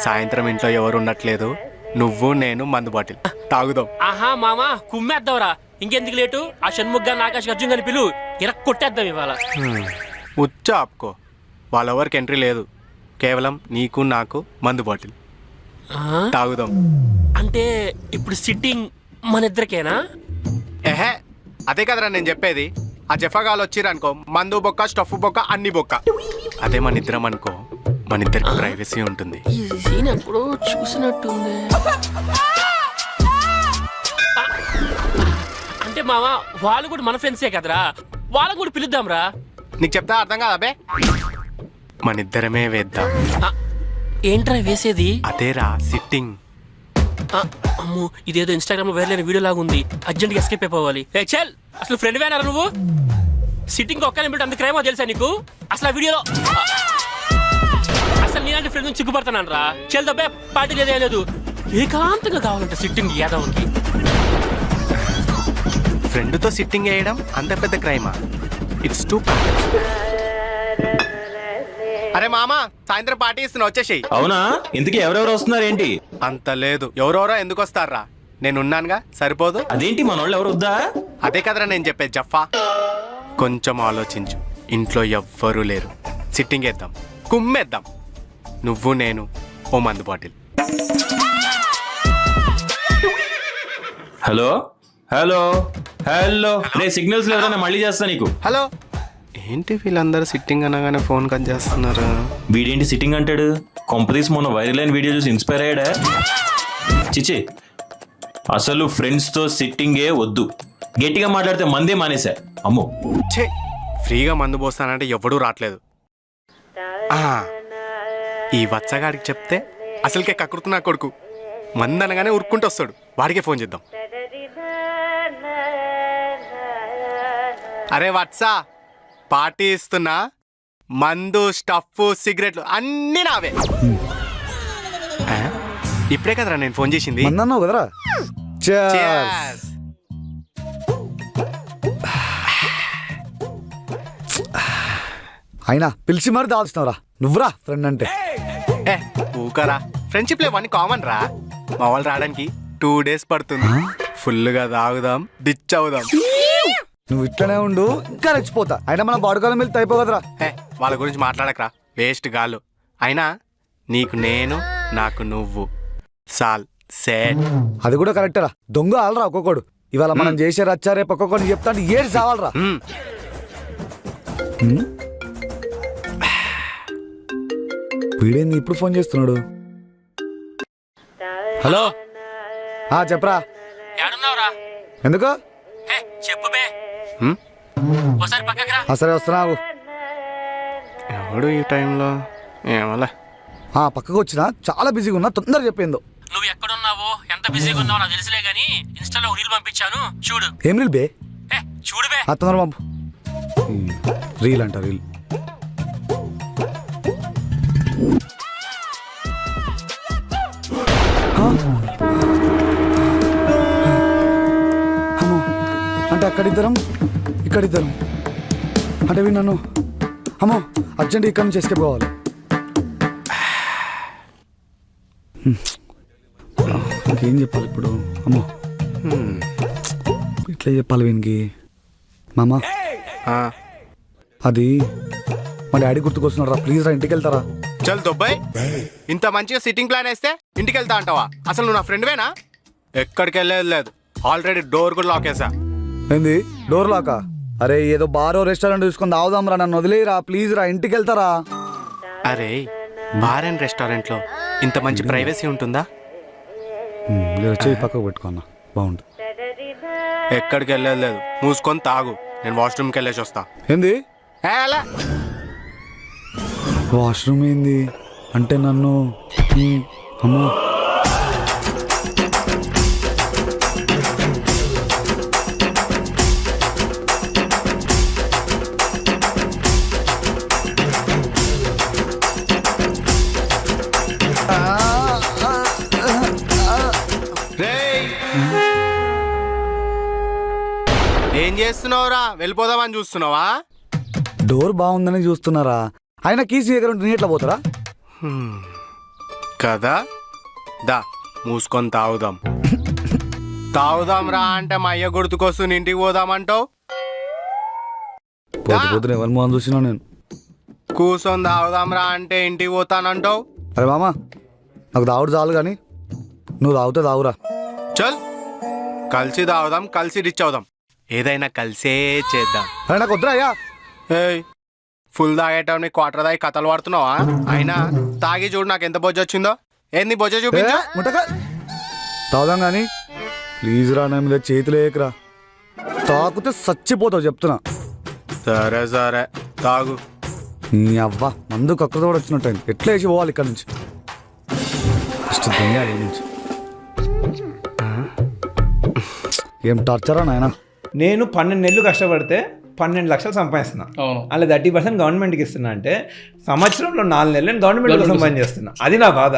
సాయంత్రం ఇంట్లో ఎవరు ఉండట్లేదు, నువ్వు నేను మందు బాటిల్ తాగుదాం. ఆహా మామా కుమ్మేద్దాంరా, ఇంకెందుకు లేటు? ఆ షణ్ముగ్గా ఆకాశ్ అర్జున్ అని పిలు, కొట్టేద్దాం ఇవాళ. ఉచ్చా ఆపుకో, వాళ్ళెవరికి ఎంట్రీ లేదు, కేవలం నీకు నాకు మందు బాటిల్ తాగుదాం. అంటే ఇప్పుడు సిట్టింగ్ మన ఇద్దరికేనా? ఏహే, అదే కదరా నేను చెప్పేది. ఆ జఫాగాలు వచ్చిరనుకో, మందు బొక్క, స్టఫ్ బొక్క, అన్ని బొక్క. అదే మన ఇద్దరం అనుకో, మన ఇద్దరికి ప్రైవసీ ఉంటుంది. ఈ సీన్ ఎప్పుడో చూసినట్టుంది. అంటే మావా వాళ్ళు కూడా మన ఫ్రెండ్సే కదరా, వాళ్ళని కూడా పిలుద్దాంరా. నీకు చెప్తా అర్థం కాదు అబే, మన ఇద్దరమే వేద్దాం. ఏంట్రా వేసేది? అదేరా సిట్టింగ్. అమ్మో, ఇదేదో ఇన్స్టాగ్రామ్ లో వేరే వీడియో లాగా ఉంది, అర్జెంట్ గా ఎస్కేప్ అయిపోవాలి. చల్, అసలు ఫ్రెండ్ వేనారా నువ్వు? సిట్టింగ్ ఒక్క నిమిషం అంత క్రైమో తెలుసా నీకు? అసలు ఆ వీడియోలో అసలు నేనంటే ఫ్రెండ్ నుంచి సిగ్గుపడతాను రా. చల్ దబ్బే, పార్టీ లేదు, ఏకాంతంగా కావాలంట సిట్టింగ్ యాదవ్కి. ఫ్రెండ్తో సిట్టింగ్ వేయడం అంత పెద్ద క్రైమా? It's two. అరే మామా, సాయంత్రం పార్టీ ఇస్తున్నా, వచ్చేసేయి. అవునా? ఇంతకీ ఎవరెవరు వస్తున్నారు ఏంటి? అంత లేదు, ఎవరెవరో ఎందుకు వస్తారా, నేనున్నానుగా, సరిపోదు? అదేంటి మన వాళ్ళు ఎవరు వద్దా? అదే కదరా నేను చెప్పేది జఫా. కొంచెం ఆలోచించు, ఇంట్లో ఎవ్వరూ లేరు, సిట్టింగ్ వేద్దాం, కుమ్మేద్దాం, నువ్వు నేను, ఓ మందు బాటిల్. హలో హలో హలో, రే సిగ్నల్స్ లేవరా, మళ్ళీ చేస్తా నీకు. హలో. ఏంటి వీళ్ళందరూ సిట్టింగ్ అనగానే ఫోన్ కట్ చేస్తున్నారు? వీడేంటి సిట్టింగ్ అంటాడు? కొంపదీసి మొన్న వైరల్ అయిన వీడియో చూసి ఇన్స్పైర్ అయ్యాడా? చిచి, అసలు ఫ్రెండ్స్తో సిట్టింగే వద్దు. గట్టిగా మాట్లాడితే మందే మానేసా. అమ్మో, ఛే, ఫ్రీగా మందు పోస్తానంటే ఎవడూ రావట్లేదు. ఈ వచ్చగాడికి చెప్తే అసలుకే కక్కుతున్నా కొడుకు, మందు అనగానే ఉరుక్కుంటూ వస్తాడు, వాడికే ఫోన్ చేద్దాం. అరే వత్సా, పార్టీ ఇస్తున్నా, మందు, స్టఫ్, సిగరెట్లు అన్నీ నావే. ఇప్పుడే కదరా నేను ఫోన్ చేసింది. కదరా. అయినా పిలిచి మరి దాల్చినవరా నువ్వురా ఫ్రెండ్ అంటే. ఊకరా, ఫ్రెండ్షిప్ లేవన్నీ కామన్ రా. మా వాళ్ళు రావడానికి 2 days పడుతుంది. ఫుల్గా తాగుదాం, డిచ్ అవుదాం. నువ్వు ఇట్లనే ఉండు, ఇంకా రెచ్చిపోతా. అయినా మన బాడుకాలం వెళ్తే అయిపోగదరా. వాళ్ళ గురించి మాట్లాడకరా, వేస్ట్ గాలు. అయినా నీకు నేను, నాకు నువ్వు, సాల్ సేట్. అది కూడా కరెక్టరా, దొంగ ఆలరా ఒక్కొక్కడు. ఇవాళ మనం చేసే రచ్చా, రేపు ఒక్కొక్కడిని చెప్తా అంటే ఏడు చావాలరా. వీడేంది ఇప్పుడు ఫోన్ చేస్తున్నాడు? హలో, చెప్పరా. ఎందుకు? చెప్పు బే, ఒకసారి పక్కకి రా. సరే వస్తున్నావు. ఎవడు ఈ టైంలో? ఏమోలే. పక్కకు వచ్చినా, చాలా బిజీగా ఉన్నా, తొందరగా చెప్పిందో. నువ్వు ఎక్కడున్నావో, ఎంత బిజీగా ఉన్నావో నాకు తెలుసులే గానీ, ఇన్స్టాలో రీల్ పంపించాను చూడు. ఏం రీల్ బే? చూడు బే. తొందర పంపు. రీల్ అంట, రీల్. అంటే అక్కడిద్దరం, ఇక్కడిద్దరం. అంటే వీ నన్ను, అమ్మో అర్జెంట్ ఇక్కడ నుంచి ఎస్కేప్ కావాలి. ఇంకేం చెప్పాలి ఇప్పుడు? అమ్మో ఇట్లా చెప్పాలి వీనికి. మామా, అది మా డాడీ గుర్తుకొస్తున్నాడు రా, ప్లీజ్ రా, ఇంటికి వెళ్తారా? చల్ దుబాయ్, ఇంత మంచిగా సిట్టింగ్ ప్లాన్ వేస్తే ఇంటికి వెళ్తా అంటావా? అసలు నువ్వు నా ఫ్రెండ్వేనా? ఎక్కడికి వెళ్ళేది లేదు, ఆల్రెడీ డోర్ కూడా లాక్ వేసా. ఏంది డోర్ లాకా? అరే ఏదో బారో రెస్టారెంట్ చూసుకొని తాగుదాం రా, నన్ను వదిలేరా ప్లీజ్ రా, ఇంటికి వెళ్తారా? అరే బార్ అండ్ రెస్టారెంట్లో ఇంత మంచి ప్రైవసీ ఉంటుందా? చెయ్యి పక్కకు పెట్టుకున్నా, బాగుంటుంది. ఎక్కడికి వెళ్ళేది లేదు, మూసుకొని తాగు, నేను వాష్రూమ్కి వెళ్ళేసి వస్తా. ఏంది అలా వాష్రూమ్ ఏంది అంటే నన్ను? అమ్మో ఏం చేస్తున్నావురా? వెళ్ళిపోదామని చూస్తున్నావా? డోర్ బాగుందని చూస్తున్నారా? ఆయన కీస్ దగ్గర ఉంటే నీ ఎట్లా పోతారా? కదా దా మూసుకొని తాగుదాం. తాగుదాం రా అంటే మా అయ్య గుర్తుకొస్తుంది ఇంటికి పోదామంటావు. పోతే పోతే ఎవరి మొహం చూసినా నేను. కూర్చొని తాగుదాం రా అంటే ఇంటికి పోతానంటావు. అరే మామ నాకు తాగుడు చాలు కానీ నువ్వు తాగితే తాగురా. చల్ కలిసి తాగుదాం, కలిసి రిచ్ అవుదాం, ఏదైనా కలిసే చేద్దాం. అరే నాకు వద్దురా అయ్యా. ఏయ్ ఫుల్ తాగేటప్పుడు క్వార్టర్ దాగి కథలు పడుతున్నావా? అయినా తాగి చూడు నాకు ఎంత బొజ్జ వచ్చిందో. ఏంది బొజ్జ చూపించు. ముట్టక తాగుదాం కానీ ప్లీజ్ రా, నా మీద చేతులు వేయకరా. తాగితే చచ్చిపోతావు చెప్తున్నా. సరే సరే తాగు. నీ అవ్వ మందు కక్కతో కూడా వచ్చినట్టు ఎట్లా వేసి పోవాలి ఇక్కడ నుంచి. ఫస్ట్ దునియాలి నుంచి. ఏం టార్చరా నాయన. నేను 12 నెలలు కష్టపడితే 12 లక్షలు సంపాదిస్తున్నా. అలా 30% గవర్నమెంట్కి ఇస్తున్నా అంటే సంవత్సరంలో 4 నెలలు నేను గవర్నమెంట్ కోసం సంపాదించేస్తున్నా. అది నా బాధ.